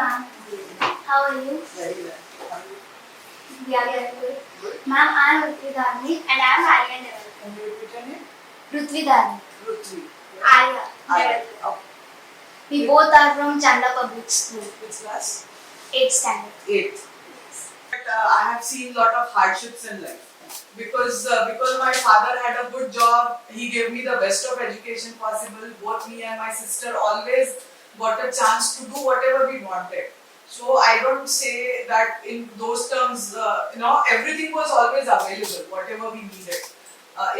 ma'am. How are you? Very well. How are you? We are very good. Ma'am, I am Rutvi Dharmi and I am Arya Nevalkar. Can you repeat your name? Rutvi Dharmi. Rutvi. Arya Arya. Nevalkar. Okay. We both are from Chandrapur Public School. Which class? 8th standard. 8th. But I have seen a lot of hardships in life. Because my father had a good job, he gave me the best of education possible. Both me and my sister always got a chance to do whatever we wanted. So I don't say that in those terms, everything was always available, whatever we needed.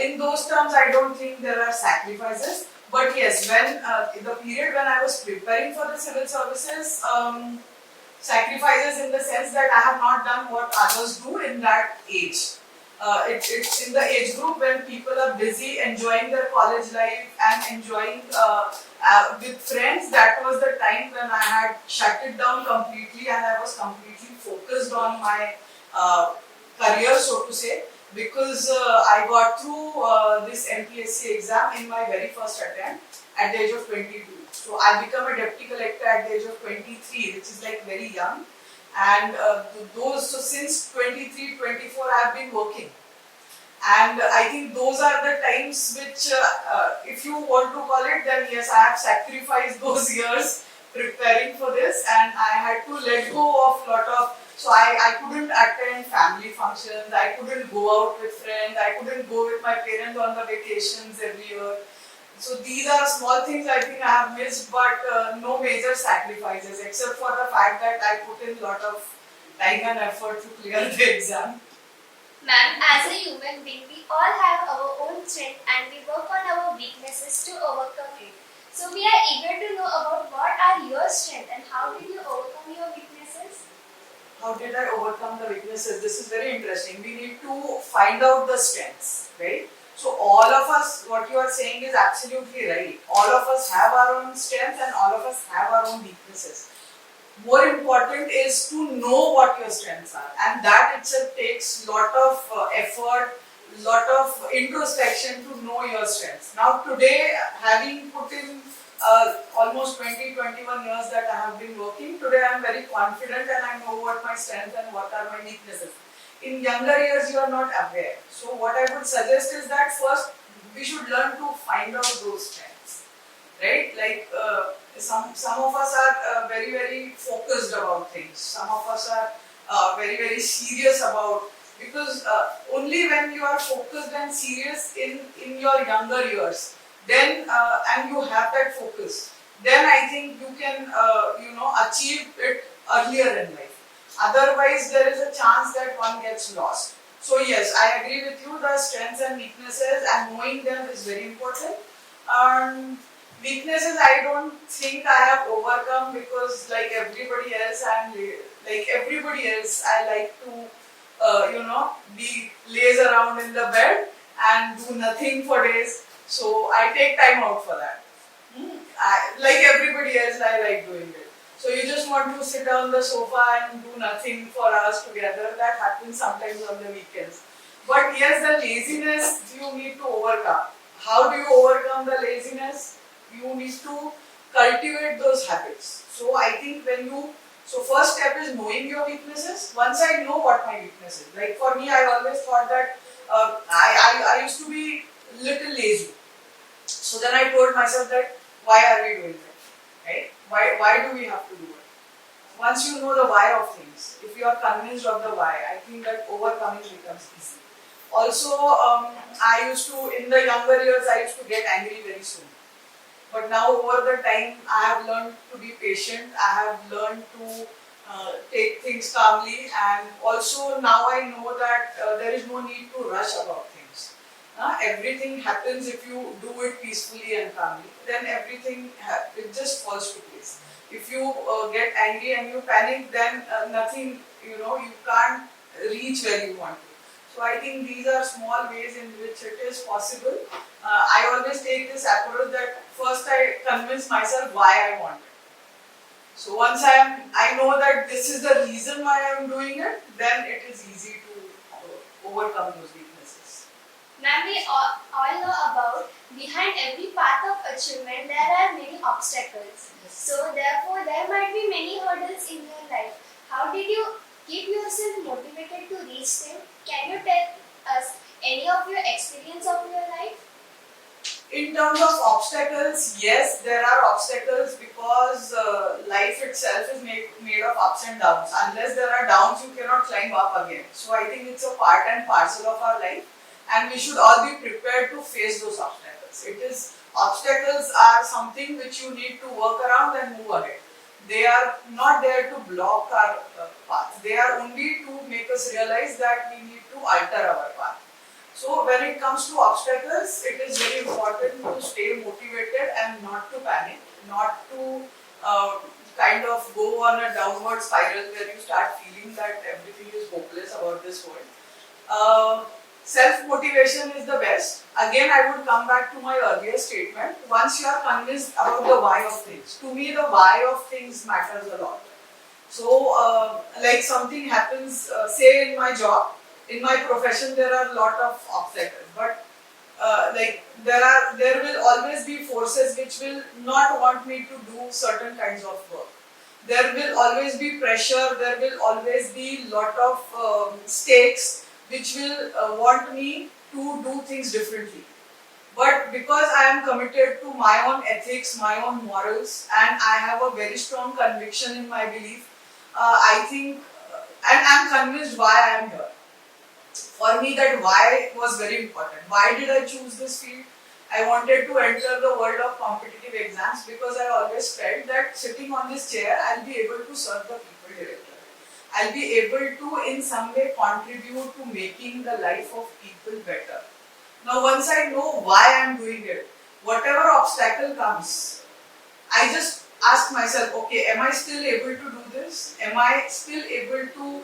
In those terms, I don't think there are sacrifices. But yes, when in the period when I was preparing for the civil services, sacrifices in the sense that I have not done what others do in that age. It's in the age group when people are busy enjoying their college life and enjoying with friends. That was the time when I had shut it down completely and I was completely focused on my career, so to say, because I got through this MPSC exam in my very first attempt at the age of 22. So I became a deputy collector at the age of 23, which is like very young. And so since 23, 24, I have been working. And I think those are the times which, if you want to call it, then yes, I have sacrificed those years preparing for this, and I had to let go of lot of. So I couldn't attend family functions, I couldn't go out with friends, I couldn't go with my parents on the vacations every year. So these are small things I think I have missed, but no major sacrifices, except for the fact that I put in a lot of time and effort to clear the exam. Ma'am, as a human being, we all have our own strength and we work on our weaknesses to overcome it. So we are eager to know about what are your strengths and how did you overcome your weaknesses? How did I overcome the weaknesses? This is very interesting. We need to find out the strengths, right? So all of us, what you are saying is absolutely right. All of us have our own strengths and all of us have our own weaknesses. More important is to know what your strengths are, and that itself takes lot of effort, lot of introspection to know your strengths. Now today, having put in almost 20-21 years that I have been working, today I am very confident and I know what my strengths and what are my weaknesses. In younger years, you are not aware. So what I would suggest is that first we should learn to find out those strengths, right? Like some of us are very focused about things. Some of us are very serious about, because only when you are focused and serious in your younger years, then and you have that focus, then I think you can achieve it earlier in life. Otherwise, there is a chance that one gets lost. So yes, I agree with you. The strengths and weaknesses and knowing them is very important. Weaknesses, I don't think I have overcome, because like everybody else, I like to be lazy around in the bed and do nothing for days. So I take time out for that. Like everybody else, I like doing it. So you just want to sit on the sofa and do nothing for hours together. That happens sometimes on the weekends. But yes, the laziness you need to overcome. How do you overcome the laziness? You need to cultivate those habits. So I think first step is knowing your weaknesses. Once I know what my weakness is, like for me, I always thought that I used to be little lazy. So then I told myself that why are we doing that, right? Why do we have to do it? Once you know the why of things, if you are convinced of the why, I think that overcoming becomes easy. Also, I used to, in the younger years, I used to get angry very soon. But now over the time, I have learned to be patient. I have learned to take things calmly, and also now I know that there is no need to rush about things. Everything happens if you do it peacefully and calmly. Then everything it just falls to place. If you get angry and you panic, then nothing, you can't reach where you want to. So I think these are small ways in which it is possible. I always take this approach that first I convince myself why I want it. So once I know that this is the reason why I am doing it, then it is easy to overcome those weaknesses. Ma'am, we all know about behind every path of achievement there are many obstacles. So therefore there might be many hurdles in your life. How did you keep yourself motivated to reach them? Can you tell us any of your experience of your life? In terms of obstacles, yes, there are obstacles because life itself is made of ups and downs. Unless there are downs, you cannot climb up again. So I think it's a part and parcel of our life, and we should all be prepared to face those obstacles. Obstacles are something which you need to work around and move ahead. They are not there to block our path. They are only to make us realize that we need to alter our path. So when it comes to obstacles, it is very important to stay motivated and not to panic, not to kind of go on a downward spiral where you start feeling that everything is hopeless about this world. Self-motivation is the best. Again, I would come back to my earlier statement. Once you are convinced about the why of things, to me the why of things matters a lot. So, like something happens, say in my job, in my profession, there are a lot of obstacles, but like there will always be forces which will not want me to do certain kinds of work. There will always be pressure. There will always be lot of stakes which will want me to do things differently. But because I am committed to my own ethics, my own morals, and I have a very strong conviction in my belief, I think, and I am convinced why I am here. For me, that why was very important. Why did I choose this field? I wanted to enter the world of competitive exams because I always felt that sitting on this chair, I'll be able to serve the people directly. I'll be able to in some way contribute to making the life of people better. Now once I know why I'm doing it, whatever obstacle comes, I just ask myself, okay, am I still able to do this? Am I still able to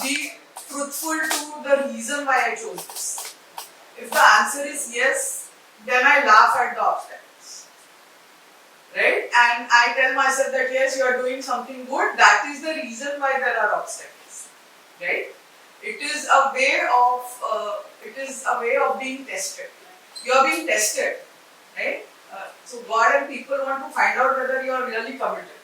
be truthful to the reason why I chose this? If the answer is yes, then I laugh at the obstacles. Right? And I tell myself that yes, you are doing something good, that is the reason why there are obstacles. Right? It is a way of being tested. You are being tested, right? So God and people want to find out whether you are really committed.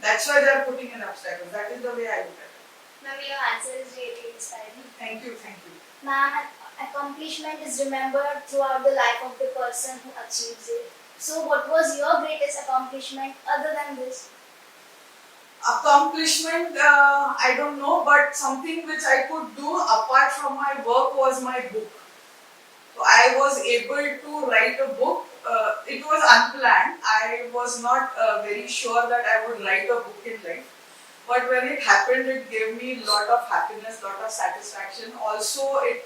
That's why they are putting in obstacles. That is the way I look at it. Ma'am, your answer is really inspiring. Thank you, thank you. Ma'am, accomplishment is remembered throughout the life of the person who achieves it. So what was your greatest accomplishment other than this? Accomplishment, I don't know, but something which I could do apart from my work was my book. So I was able to write a book. It was unplanned. I was not very sure that I would write a book in life. But when it happened, it gave me a lot of happiness, lot of satisfaction. Also, it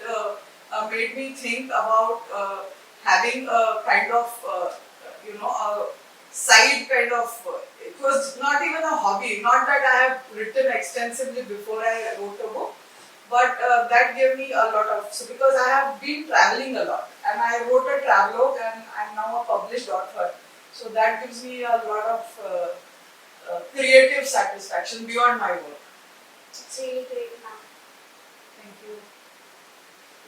made me think about having a kind of, a side kind of, it was not even a hobby. Not that I have written extensively before I wrote a book, but that gave me a lot of, so because I have been traveling a lot and I wrote a travelogue and I am now a published author. So that gives me a lot of creative satisfaction beyond my work. It's really great, ma'am. Thank you.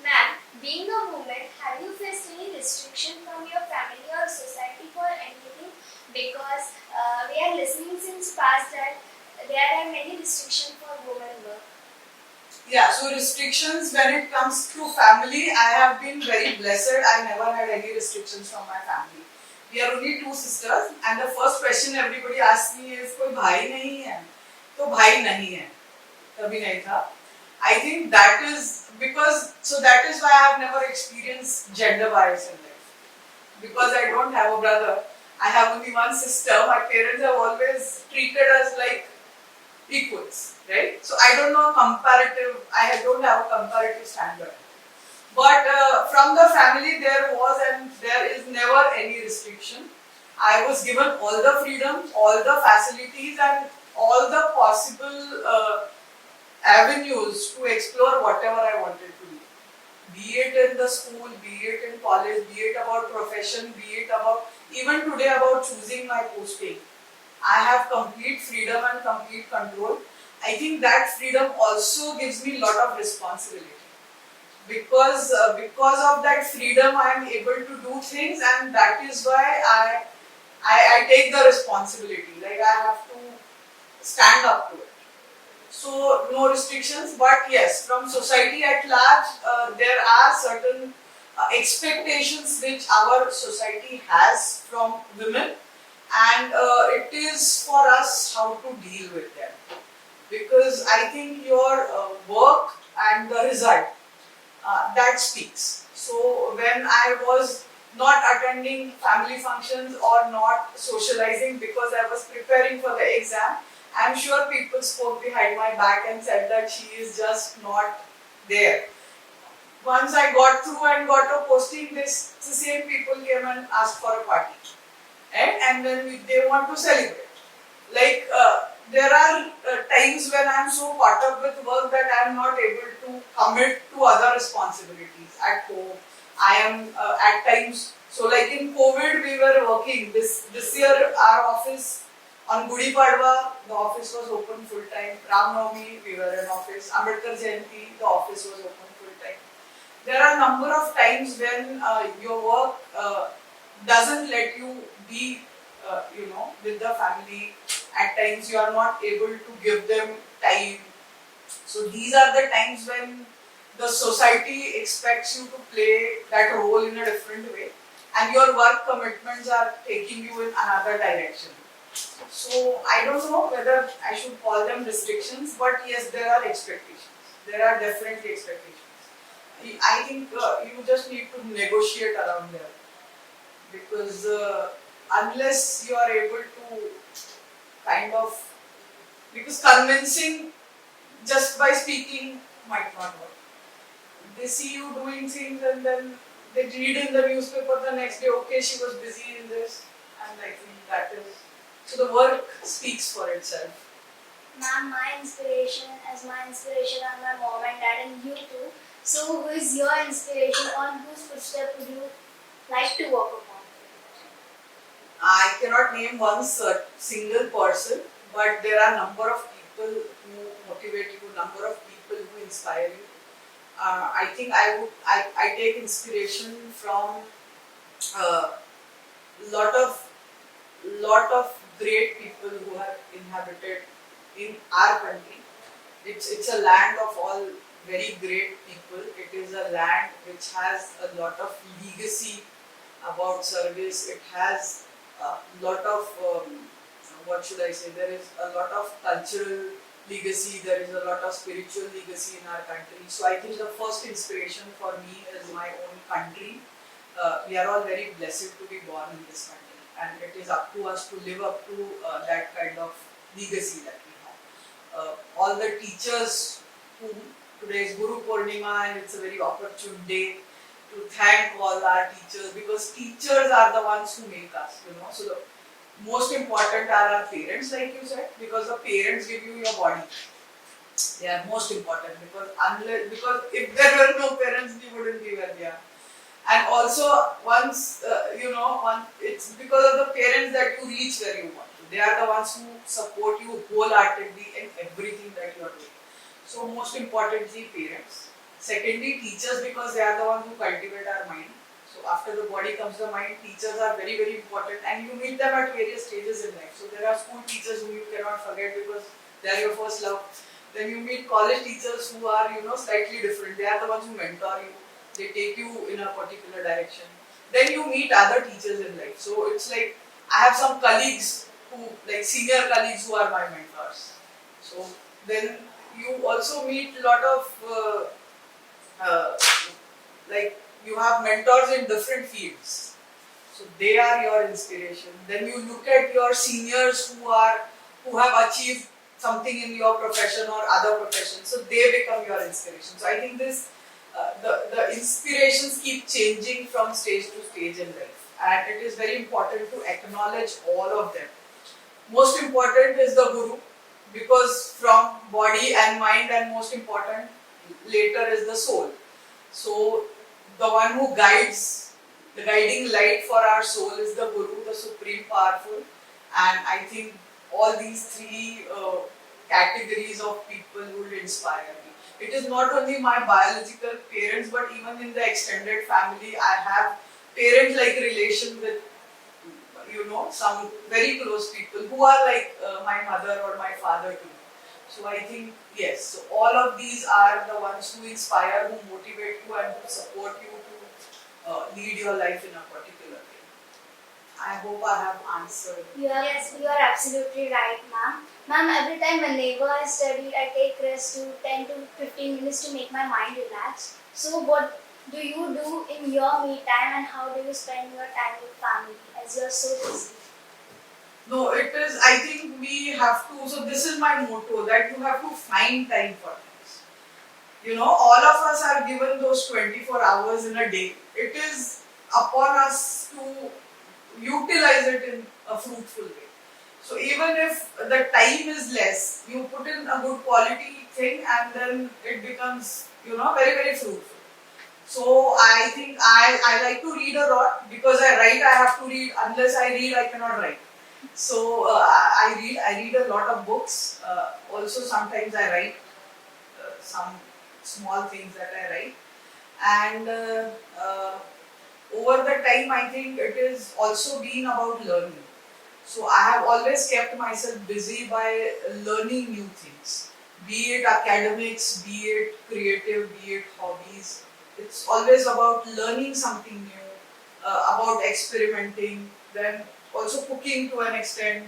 Ma'am, being a woman, have you faced any restriction from your family or society for anything? Because we are listening since past that there are many restrictions for women work. Yeah, so restrictions when it comes to family, I have been very blessed. I never had any restrictions from my family. We are only two sisters, and the first question everybody asks me is, "कोई भाई नहीं है?" तो भाई नहीं है, कभी नहीं था. I think that is because, so that is why I have never experienced gender bias in life. Because I don't have a brother, I have only one sister. My parents have always treated us like equals, right? So I don't know I don't have a comparative standard. But from the family there was and there is never any restriction. I was given all the freedom, all the facilities and all the possible avenues to explore whatever I wanted to do. Be it in the school, be it in college, be it about profession, be it about, even today about choosing my posting. I have complete freedom and complete control. I think that freedom also gives me a lot of responsibility. because of that freedom I am able to do things, and that is why I take the responsibility. Like I have to stand up to it. So no restrictions, but yes, from society at large, there are certain expectations which our society has from women, and it is for us how to deal with them. Because I think your work and the result that speaks. So when I was not attending family functions or not socializing because I was preparing for the exam, I'm sure people spoke behind my back and said that she is just not there. Once I got through and got a posting, the same people came and asked for a party, and then they want to celebrate. Like there are times when I'm so caught up with work that I'm not able to commit to other responsibilities at home. I am at times, so like in COVID we were working. This year our office on Gudi Padwa, the office was open full time. Ram Navami we were in office. Ambedkar Jayanti, the office was open full time. There are a number of times when your work doesn't let you be, with the family. At times you are not able to give them time. So these are the times when the society expects you to play that role in a different way, and your work commitments are taking you in another direction. So I don't know whether I should call them restrictions, but yes, there are expectations. There are definitely expectations. I think you just need to negotiate around them, because unless you are able to kind of, because convincing just by speaking might not work. They see you doing things and then they read in the newspaper the next day, okay, she was busy in this, and I think that is, so the work speaks for itself. Ma'am, my inspiration are my mom and dad and you too. So who is your inspiration, on whose footsteps would you like to walk upon? I cannot name one single person, but there are number of people who motivate you, number of people who inspire you. I think I take inspiration from uh, lot of great people who have inhabited in our country. It's a land of all very great people. It is a land which has a lot of legacy about service. It has a lot of what should I say? There is a lot of cultural legacy. There is a lot of spiritual legacy in our country. So I think the first inspiration for me is my own country. We are all very blessed to be born in this country, and it is up to us to live up to that kind of legacy that we have. All the teachers who, today is Guru Purnima, and it's a very opportune day to thank all our teachers, because teachers are the ones who make us, So the most important are our parents, like you said, because the parents give you your body. They are most important, because if there were no parents, we wouldn't be where we are. And also, once it's because of the parents that you reach where you want to. They are the ones who support you wholeheartedly in everything that you are doing. So most importantly, parents. Secondly, teachers, because they are the ones who cultivate our mind. So after the body comes the mind. Teachers are very, very important, and you meet them at various stages in life. So there are school teachers whom you cannot forget because they are your first love. Then you meet college teachers who are, slightly different. They are the ones who mentor you. They take you in a particular direction. Then you meet other teachers in life. So it's like, I have some colleagues who, like senior colleagues who are my mentors. So then you also meet a lot of, like you have mentors in different fields. So they are your inspiration. Then you look at your seniors who have achieved something in your profession or other professions. So they become your inspiration. So I think this the inspirations keep changing from stage to stage in life, and it is very important to acknowledge all of them. Most important is the guru, because from body and mind, and most important later is the soul. So the one who guides, the guiding light for our soul is the guru, the supreme powerful. And I think all these three categories of people would inspire me. It is not only my biological parents, but even in the extended family, I have parent-like relation with, some very close people who are like my mother or my father to me. So I think, yes, so all of these are the ones who inspire, who motivate you and who support you to lead your life in a particular way. I hope I have answered. You are absolutely right, ma'am. Ma'am, every time whenever I study, I take rest to 10 to 15 minutes to make my mind relax. So what do you do in your me time and how do you spend your time with family as you are so busy? No, it is, I think we have to, so this is my motto, that you have to find time for things. All of us are given those 24 hours in a day. It is upon us to utilize it in a fruitful way. So even if the time is less, you put in a good quality thing and then it becomes, very, very fruitful. So I think I like to read a lot because I write, I have to read. Unless I read, I cannot write. So I read a lot of books. Also sometimes I write some small things that I write. And over the time, I think it is also been about learning. So I have always kept myself busy by learning new things, be it academics, be it creative, be it hobbies. It's always about learning something new, about experimenting, then also cooking to an extent,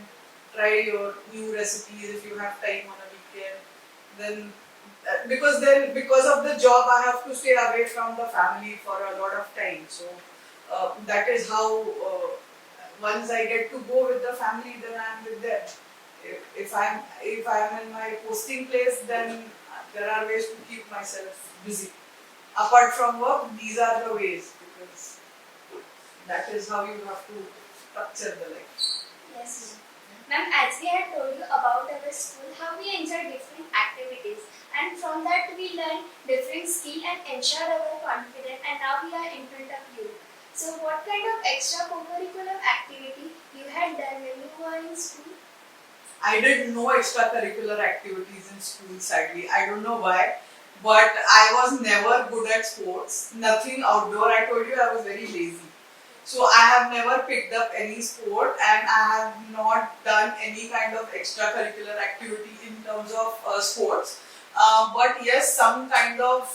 try your new recipes if you have time on a weekend. Because of the job, I have to stay away from the family for a lot of time. So that is how once I get to go with the family, then I am with them. If I'm in my posting place, then there are ways to keep myself busy. Apart from work, these are the ways, because that is how you have to structure the life. Yes. Ma'am, as we had told you about our school, how we enjoy different activities, and from that we learn different skill and ensure our confidence, and now we are in front of you. So what kind of extracurricular activity you had done when you were in school? I did no extracurricular activities in school, sadly. I don't know why, but I was never good at sports. Nothing outdoor. I told you I was very lazy. So I have never picked up any sport, and I have not done any kind of extracurricular activity in terms of sports. But yes, some kind of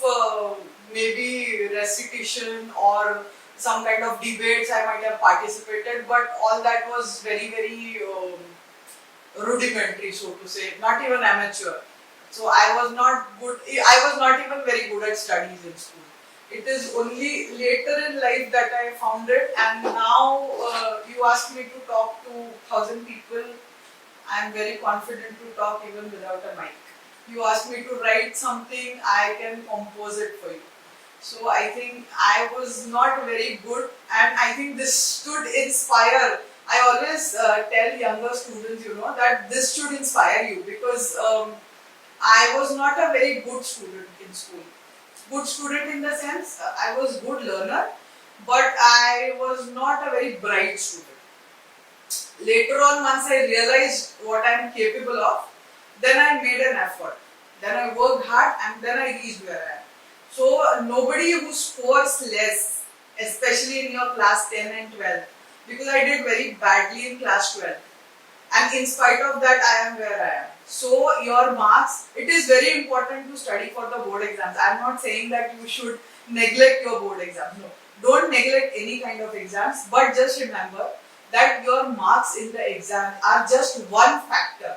maybe recitation or some kind of debates I might have participated, but all that was very, very rudimentary, so to say, not even amateur. So I was not good, I was not even very good at studies in school. It is only later in life that I found it, and now you ask me to talk to 1,000 people, I am very confident to talk even without a mic. You ask me to write something, I can compose it for you. So I think I was not very good, and I think this should inspire. I always tell younger students, that this should inspire you, because I was not a very good student in school. Good student in the sense, I was good learner, but I was not a very bright student. Later on, once I realized what I am capable of, then I made an effort. Then I worked hard, and then I reached where I am. So nobody who scores less, especially in your class 10 and 12, because I did very badly in class 12. And in spite of that, I am where I am. So your marks, it is very important to study for the board exams. I am not saying that you should neglect your board exams. No, don't neglect any kind of exams, but just remember that your marks in the exam are just one factor.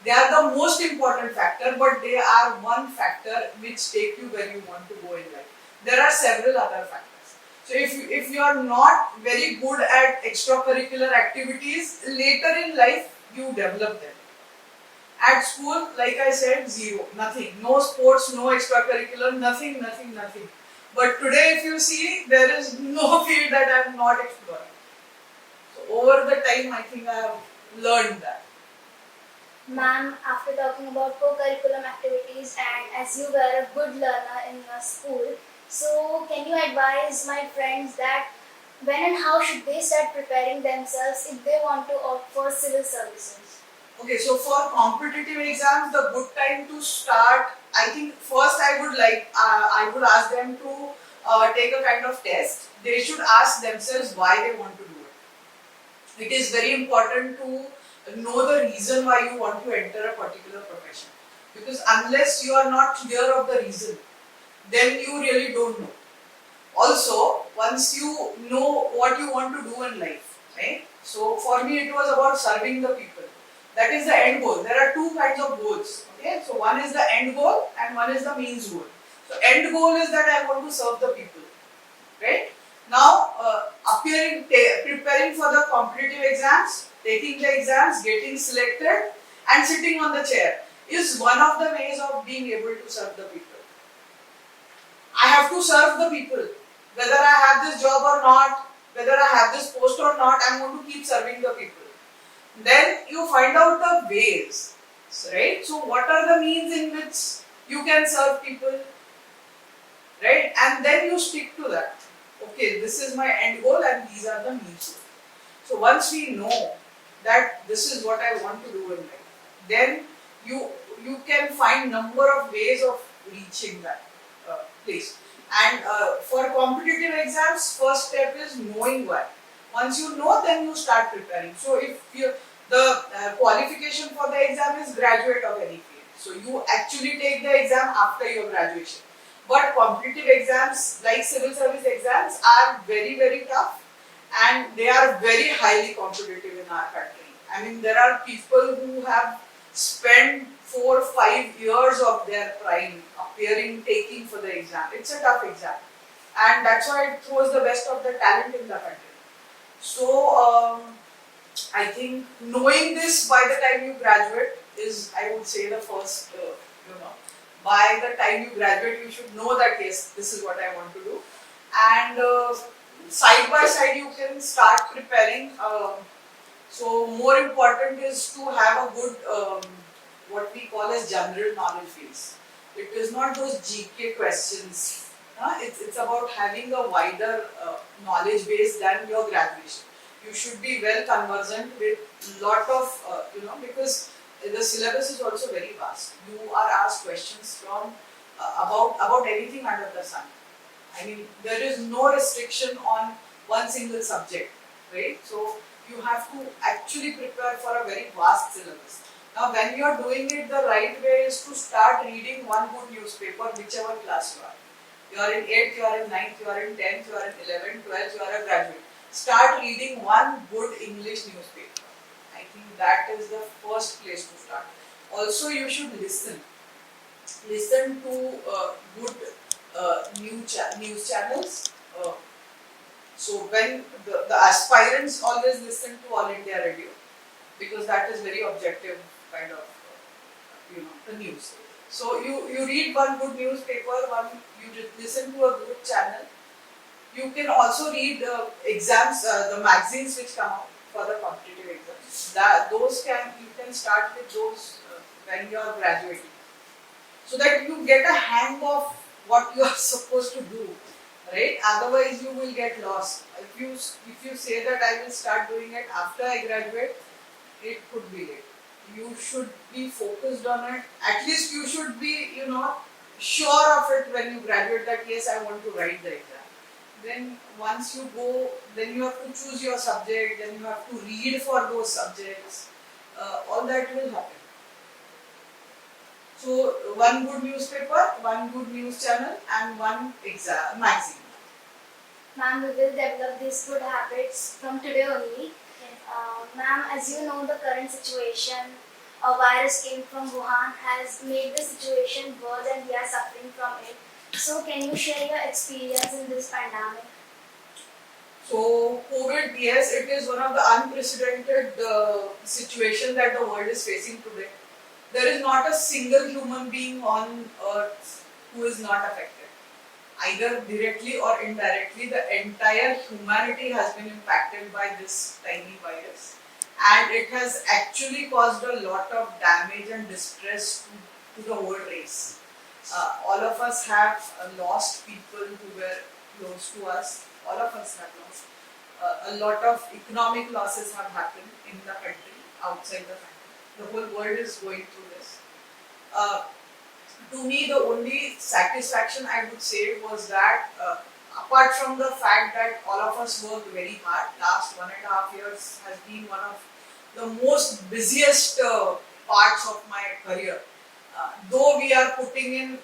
They are the most important factor, but they are one factor which take you where you want to go in life. There are several other factors. So if you are not very good at extracurricular activities, later in life you develop them. At school, like I said, zero, nothing. No sports, no extracurricular, nothing. But today if you see, there is no field that I am not exploring. So over the time, I think I have learned that. Ma'am, after talking about co-curriculum activities and as you were a good learner in your school, so can you advise my friends that when and how should they start preparing themselves if they want to opt for civil services? Okay, so for competitive exams, the good time to start, I think first I would ask them to take a kind of test. They should ask themselves why they want to do it. It is very important to know the reason why you want to enter a particular profession. Because unless you are not clear of the reason, then you really don't know. Also, once you know what you want to do in life, right? So for me, it was about serving the people. That is the end goal. There are two kinds of goals. Okay, so one is the end goal and one is the means goal. So end goal is that I want to serve the people, right? Now, preparing for the competitive exams, taking the exams, getting selected, and sitting on the chair is one of the ways of being able to serve the people. I have to serve the people. Whether I have this job or not, whether I have this post or not, I'm going to keep serving the people. Then you find out the ways, right? So what are the means in which you can serve people, right? And then you stick to that. Okay, this is my end goal and these are the means. So once we know that this is what I want to do in life, then you can find number of ways of reaching that place. And for competitive exams, first step is knowing why. Once you know, then you start preparing. So if the qualification for the exam is graduate of any field, so you actually take the exam after your graduation. But competitive exams like civil service exams are very, very tough and they are very highly competitive in our country. I mean, there are people who have spent 4 or 5 years of their prime appearing, taking for the exam. It's a tough exam, and that's why it throws the best of the talent in the country. So, I think knowing this by the time you graduate is, I would say, the first, by the time you graduate, you should know that yes, this is what I want to do. And side by side, you can start preparing. So more important is to have a good, what we call as general knowledge base. It is not those GK questions. It's about having a wider knowledge base than your graduation. You should be well conversant with lot of, because the syllabus is also very vast. You are asked questions from about anything under the sun. I mean, there is no restriction on one single subject, right? So you have to actually prepare for a very vast syllabus. Now, when you are doing it, the right way is to start reading one good newspaper, whichever class you are. You are in 8th, you are in 9th, you are in 10th, you are in 11th, 12th, you are a graduate. Start reading one good English newspaper. I think that is the first place to start. Also, you should listen. Listen to good news channels. So when the aspirants always listen to All India Radio, because that is very objective kind of the news. So you read one good newspaper, you listen to a good channel. You can also read exams, the magazines which come out for the competitive exams. You can start with those when you are graduating, so that you get a hang of what you are supposed to do, right? Otherwise, you will get lost. If you say that I will start doing it after I graduate, it could be late. You should be focused on it. At least you should be, sure of it when you graduate that yes, I want to write the exam. Then once you go, then you have to choose your subject, then you have to read for those subjects. All that will happen. So one good newspaper, one good news channel, and one exam magazine. Ma'am, we will develop these good habits from today only. Ma'am, as you know, the current situation, a virus came from Wuhan, has made the situation worse and we are suffering from it. So, can you share your experience in this pandemic? So, COVID, yes, it is one of the unprecedented situation that the world is facing today. There is not a single human being on earth who is not affected. Either directly or indirectly, the entire humanity has been impacted by this tiny virus. And it has actually caused a lot of damage and distress to the whole race. All of us have lost people who were close to us. All of us have lost. A lot of economic losses have happened in the country, outside the country. the whole world is going through this. Uh, to me, the only satisfaction I would say was that, apart from the fact that all of us worked very hard, last 1.5 years has been one of the most busiest parts of my career. Though we are putting in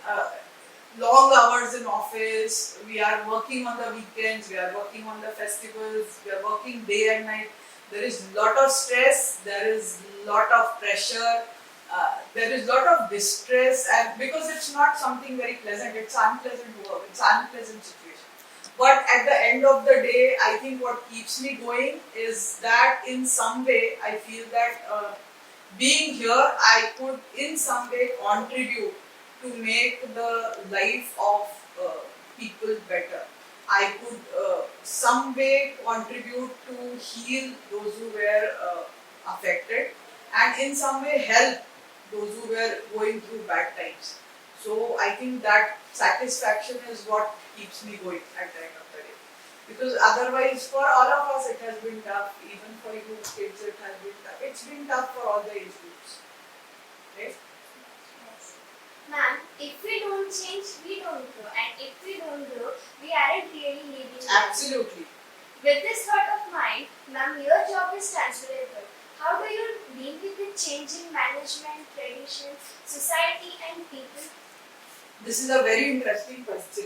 long hours in office, we are working on the weekends, we are working on the festivals, we are working day and night. There is lot of stress, there is lot of pressure, there is lot of distress, and because it's not something very pleasant, it's unpleasant work, it's unpleasant situation. But at the end of the day, I think what keeps me going is that in some way I feel that being here, I could in some way contribute to make the life of people better. I could some way contribute to heal those who were affected, and in some way help those who were going through bad times. So I think that satisfaction is what keeps me going at the end of the day. Because otherwise, for all of us, it has been tough. Even for you kids, it has been tough. It's been tough for all the age groups. Right? Yes. Ma'am, if we don't change, we don't grow. And if we don't grow, we aren't really living life. Absolutely. With this thought of mind, ma'am, your job is transferable. How do you deal with the changing management, traditions, society and people? This is a very interesting question.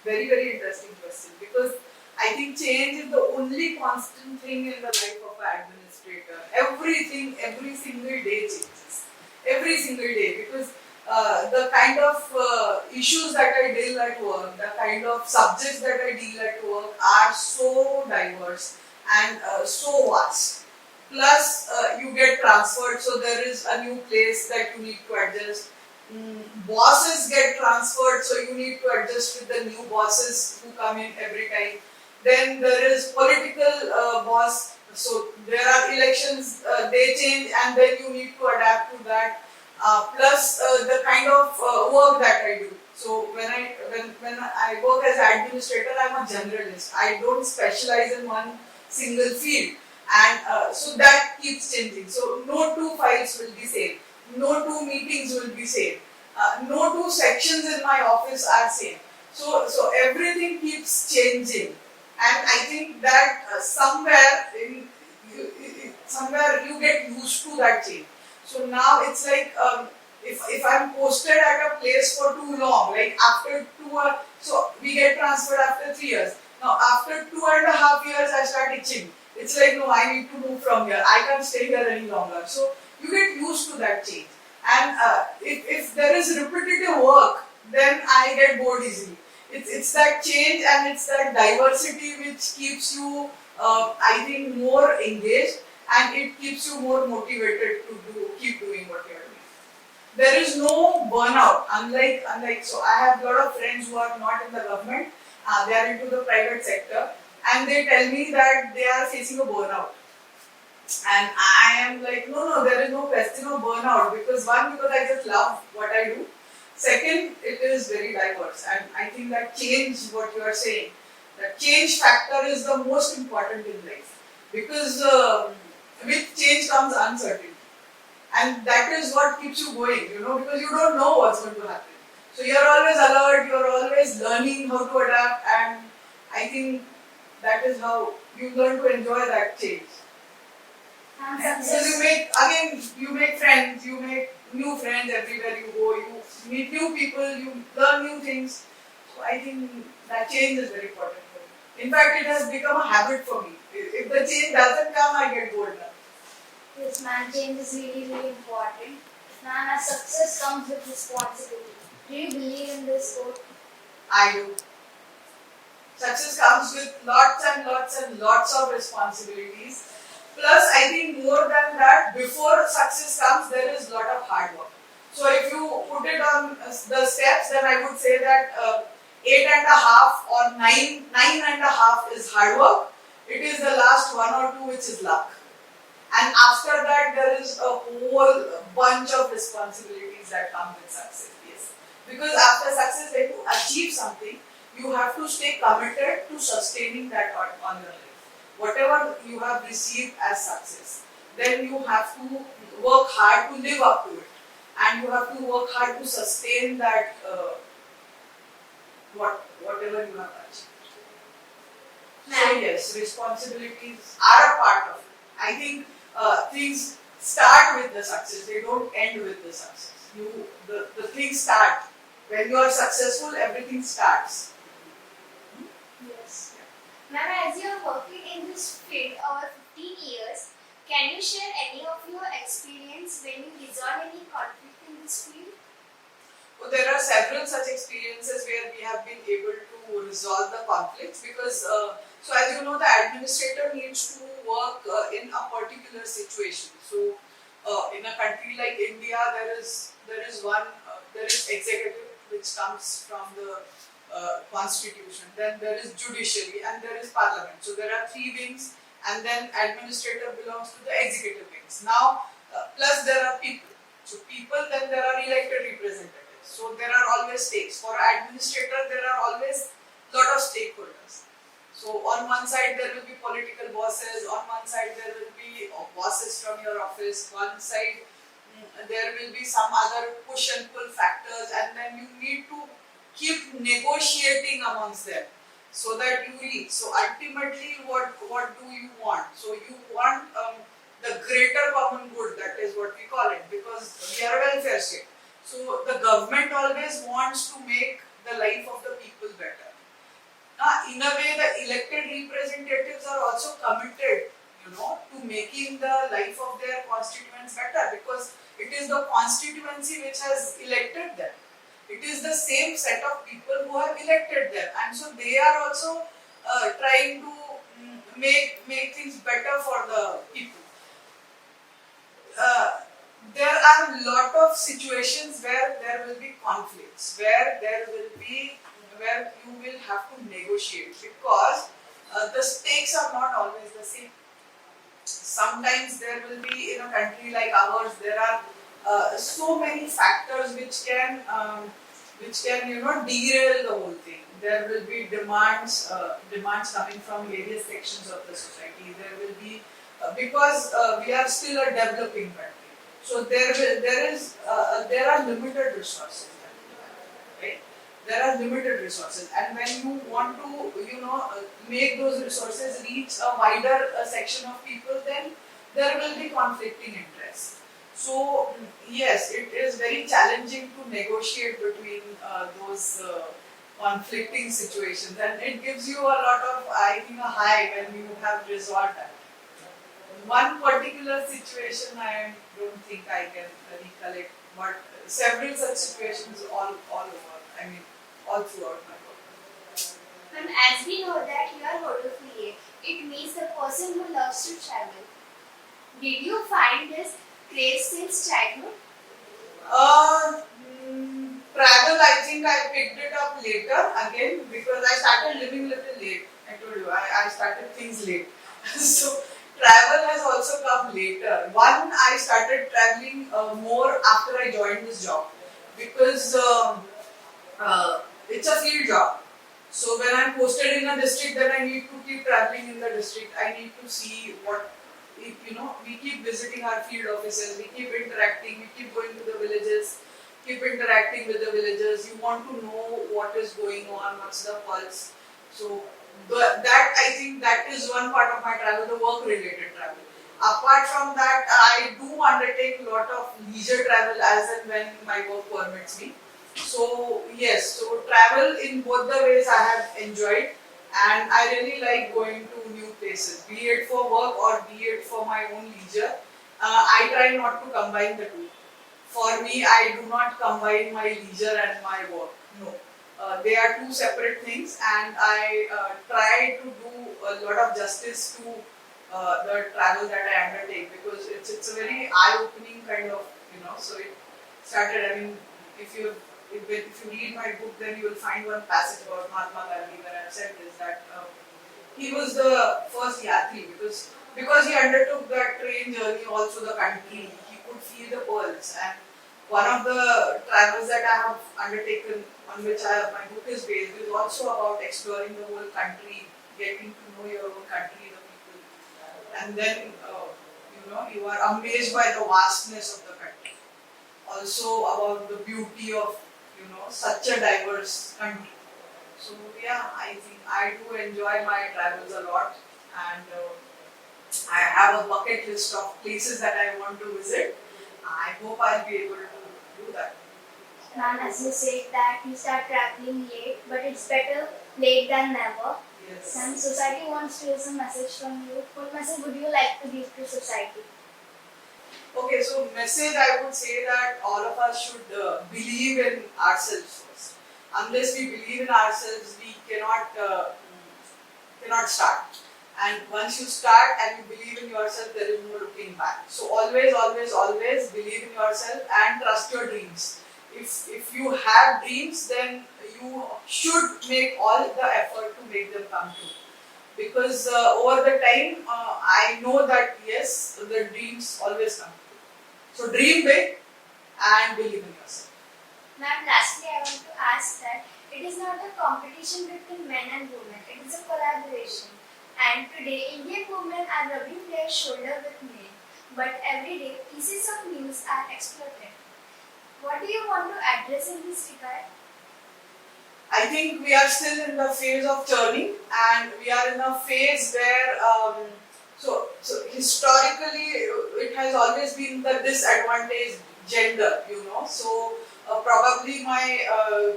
Very, very interesting question. Because I think change is the only constant thing in the life of an administrator. Everything, every single day changes. Every single day. Because the kind of issues that I deal at work, the kind of subjects that I deal at work are so diverse and so vast. Plus, you get transferred, so there is a new place that you need to adjust. Bosses get transferred, so you need to adjust with the new bosses who come in every time. Then there is political boss, so there are elections, they change, and then you need to adapt to that. Plus the kind of work that I do. So when I work as an administrator, I'm a generalist. I don't specialize in one single field, and so that keeps changing. So no two files will be same. No two meetings will be same. No two sections in my office are same. So everything keeps changing, and I think that somewhere you get used to that change. So now it's like if I'm posted at a place for too long, like after so we get transferred after 3 years. Now after 2.5 years, I start itching. It's like, no, I need to move from here. I can't stay here any longer. So you get used to that change. And if there is repetitive work, then I get bored easily. It's that change and it's that diversity which keeps you, I think, more engaged, and it keeps you more motivated to keep doing what you are doing. There is no burnout, unlike so I have a lot of friends who are not in the government, they are into the private sector, and they tell me that they are facing a burnout. And I am like, no, there is no question of burnout, because I just love what I do. Second, it is very diverse, and I think that change, what you are saying, that change factor is the most important in life, because with change comes uncertainty, and that is what keeps you going, because you don't know what's going to happen. So you are always alert, you are always learning how to adapt, and I think that is how you learn to enjoy that change. Because you make friends, you make new friends everywhere you go, you meet new people, you learn new things. So I think that change is very important for me. In fact, it has become a habit for me. If the change doesn't come, I get bored now. Yes, man, change is really, really important. Man, as success comes with responsibility. Do you believe in this quote? I do. Success comes with lots and lots and lots of responsibilities. Plus, I think more than that, before success comes, there is a lot of hard work. So if you put it on the steps, then I would say that 8.5 or 9.5 is hard work. It is the last 1 or 2 which is luck. And after that, there is a whole bunch of responsibilities that come with success. Yes. Because after success, when you achieve something, you have to stay committed to sustaining that on your life. Whatever you have received as success, then you have to work hard to live up to it, and you have to work hard to sustain that whatever you have achieved. So yes, responsibilities are a part of it. I think things start with the success; they don't end with the success. The things start when you are successful. Everything starts. Yes. Ma'am, as you are working in this field over 15 years, can you share any of your experience when you resolve any conflict in this field? So there are several such experiences where we have been able to resolve the conflicts because, so as you know, the administrator needs to work in a particular situation. So in a country like India, there is executive which comes from the constitution. Then there is judiciary and there is parliament. So there are three wings, and then administrator belongs to the executive wings. Now plus there are people. So people, then there are elected representatives. So there are always stakes. For an administrator, there are always lot of stakeholders. So on one side there will be political bosses, on one side there will be bosses from your office, one side there will be some other push and pull factors, and then you need to keep negotiating amongst them so that you reach. So ultimately what do you want? So you want the greater common good, that is what we call it, because we are a welfare state. So the government always wants to make the life of the people better. Now, in a way, the elected representatives are also committed, to making the life of their constituents better, because it is the constituency which has elected them. It is the same set of people who have elected them, and so they are also trying to make things better for the people. There are a lot of situations where there will be conflicts, where you will have to negotiate, because the stakes are not always the same. Sometimes there will be, in a country like ours, there are so many factors which can derail the whole thing. There will be demands coming from various sections of the society. There will be because we are still a developing country, so there are limited resources, right? There are limited resources, and when you want to make those resources reach a wider section of people, then there will be conflicting interests. So yes, it is very challenging to negotiate between those conflicting situations, and it gives you a lot of, I think, a high when you have resolved that. One particular situation I don't think I can recollect, but several such situations all over. I mean, all throughout my work. And as we know that you are holophiliac, it means the person who loves to travel. Did you find this craze since childhood? Travel, I think I picked it up later again, because I started living little late. I told you, I started things late. So travel has also come later. One, I started traveling more after I joined this job, because it's a field job. So when I'm posted in a district, then I need to keep traveling in the district. I need to see we keep visiting our field offices, we keep interacting, we keep going to the villages, keep interacting with the villagers. You want to know what is going on, what's the pulse. So that, I think, that is one part of my travel, the work-related travel. Apart from that, I do undertake a lot of leisure travel as and when my work permits me. So yes, so travel in both the ways I have enjoyed, and I really like going to new places, be it for work or be it for my own leisure. I try not to combine the two. For me, I do not combine my leisure and my work. No, they are two separate things, and I try to do a lot of justice to the travel that I undertake, because it's a very eye-opening kind of, so it started. I mean, if you read my book, then you will find one passage about Mahatma Gandhi where I have said this, that he was the first yatri, because he undertook that train journey all through the country. He could feel the pulse, and one of the travels that I have undertaken, on which my book is based, is also about exploring the whole country, getting to know your own country, the people, and then you are amazed by the vastness of the country. Also about the beauty of such a diverse country. So yeah, I think I do enjoy my travels a lot, and I have a bucket list of places that I want to visit. I hope I'll be able to do that. Ma'am, as you said that you start traveling late, but it's better late than never. Yes. Ma'am, society wants to hear some message from you. What message would you like to give to society? Okay, so message I would say that all of us should believe in ourselves first. Unless we believe in ourselves, we cannot start. And once you start and you believe in yourself, there is no looking back. So always, always, always believe in yourself and trust your dreams. If you have dreams, then you should make all the effort to make them come true. Because over the time, I know that yes, the dreams always come true. So dream big and believe in yourself. Ma'am, lastly, I want to ask that it is not a competition between men and women, it is a collaboration. And today, Indian women are rubbing their shoulder with men, but every day, pieces of news are exploited. What do you want to address in this regard? I think we are still in the phase of churning, and we are in a phase where so historically it has always been the disadvantaged gender, So probably my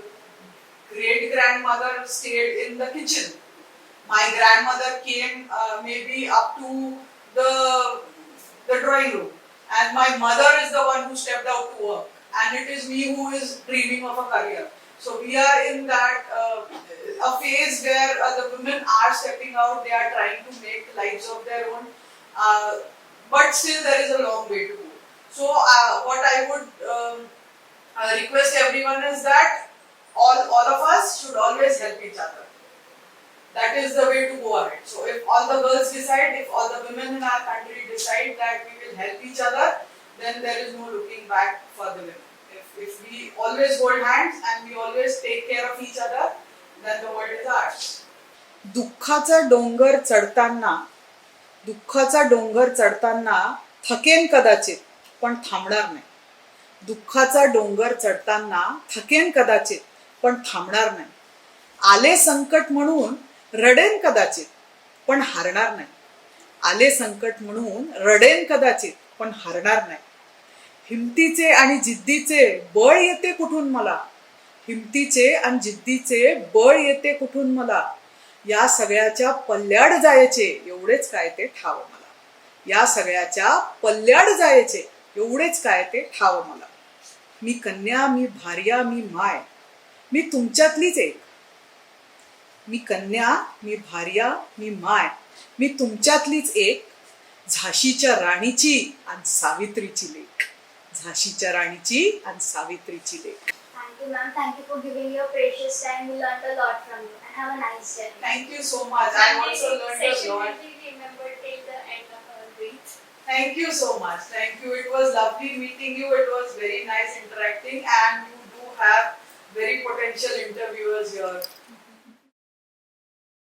great grandmother stayed in the kitchen. My grandmother came maybe up to the drawing room, and my mother is the one who stepped out to work, and it is me who is dreaming of a career. So we are in that a phase where the women are stepping out. They are trying to make lives of their own, but still there is a long way to go. So what I would request everyone is that all of us should always help each other. That is the way to go ahead. So if all the girls decide, if all the women in our country decide that we will help each other, then there is no looking back for the women. If we always hold hands and we always take care of each other, then the world is ours. दुःखाचा डोंगर चढताना थकेन कदाचित पण थांबणार नाही. दुःखाचा डोंगर चढताना थकेन कदाचित पण थांबणार नाही. आले संकट म्हणून रडेन कदाचित पण हारणार नाही. आले संकट म्हणून रडेन कदाचित पण हारणार नाही. हिमतीचे आणि जिद्दीचे बळ येते कुठून मला. हिमतीचे आणि जिद्दीचे बळ येते कुठून मला. या सगळ्याच्या पल्ल्याड जायचे एवढेच काय ते ठाव मला. या सगळ्याच्या पल्ल्याड जायचे एवढेच काय ते ठाव मला. मी कन्या, मी भार्या, मी माय, मी तुमच्यातलीच एक. मी कन्या, मी भार्या, मी माय, मी तुमच्यातलीच एक. झाशीच्या राणीची आणि सावित्रीची लेक. झाशीच्या राणीची आणि सावित्रीची lake. Thank you, ma'am. Thank you for giving your precious time. We learned a lot from you. And have a nice day. Thank you so much. I also learned a Session lot. will be remembered till the end of our breath. Thank you so much. Thank you. It was lovely meeting you. It was very nice interacting, and you do have very potential interviewers here.